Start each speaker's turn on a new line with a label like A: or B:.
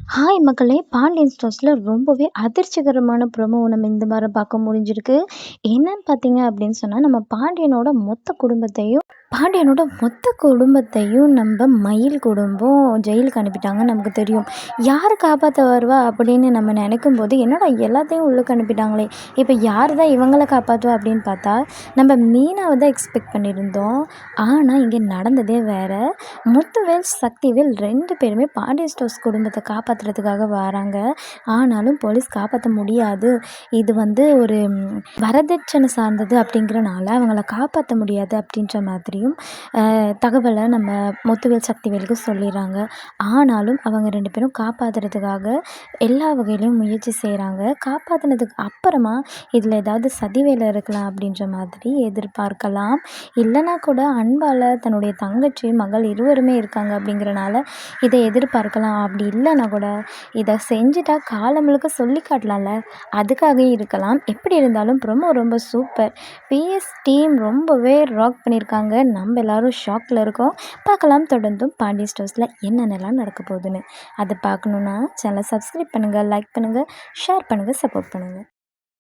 A: Hi மக்களே! பாண்டியன் ஸ்டோர்ஸ்ல ரொம்பவே அதிர்ச்சிகரமான ப்ரோமோ நம்ம இந்த வாரம் பார்க்க முடிஞ்சிருக்கு. என்னன்னு பார்த்தீங்க அப்படின்னு சொன்னா, நம்ம பாண்டியனோட மொத்த குடும்பத்தையும் நம்ப மயில் குடும்பம் ஜெயிலுக்கு அனுப்பிட்டாங்கன்னு நமக்கு தெரியும். யாரு காப்பாத்த வருவா அப்படின்னு நம்ம நெனைக்கும்போது, என்னடா எல்லாத்தையும் உள்ளுக்கு அனுப்பிட்டாங்களே! இப்ப யாரு தான் இவங்கள காப்பாத்துவா அப்படின்னு பார்த்தா, நம்ம மீனாவ தான் எக்ஸ்பெக்ட் பண்ணியிருந்தோம். ஆனா, இங்க நடந்ததே வேற. முத்துவேல், சக்திவேல் 2 பேருமே பாண்டியன் ஸ்டோர்ஸ் குடும்பத்த காப்பாத்துறதுக்காக வராங்க. ஆனாலும் போலீஸ் காப்பாத்த முடியாது. இது வந்து ஒரு வரதட்சணை சார்ந்தது அப்படிங்கிறனால அவங்கள காப்பாத்த முடியாது அப்படின்ற மாதிரியும் தகவல நம்ம முத்துவேல், சக்திவேலுக்கு சொல்லிர்றாங்க. ஆனாலும் அவங்க 2 பேரும் காப்பாத்துறதுக்காக எல்லா வகையிலயும் முயற்சி செய்றாங்க. காப்பாத்துனதுக்கு அப்புறமா இதில ஏதாவது சதி வேலை இருக்கலாம் அப்படின்ற மாதிரி எதிர்பார்க்கலாம். இல்லன்னா கூட அன்பால தன்னுடைய தங்கச்சி, மகள் இருவருமே இருக்காங்க அப்படிங்கிறனால இதை எதிர்பார்க்கலாம். அப்படி இல்லைன்னா கூட இதை செஞ்சுட்டா காலம் முழுக்க சொல்லி காட்டலாம்ல, அதுக்காக இருக்கலாம். எப்படி இருந்தாலும் ப்ரோமோ ரொம்ப சூப்பர். பிஎஸ் டீம் ரொம்பவே ராக் பண்ணியிருக்காங்க. நம்ம எல்லாரும் ஷாக்கில் இருக்கோம். பார்க்கலாம் தொடர்ந்தும் பாண்டியன் ஸ்டோர்ஸில் என்னென்னலாம் நடக்க போகுதுன்னு. அதை பார்க்கணுன்னா சேனலை சப்ஸ்கிரைப் பண்ணுங்கள், லைக் பண்ணுங்கள், ஷேர் பண்ணுங்கள், சப்போர்ட் பண்ணுங்கள்.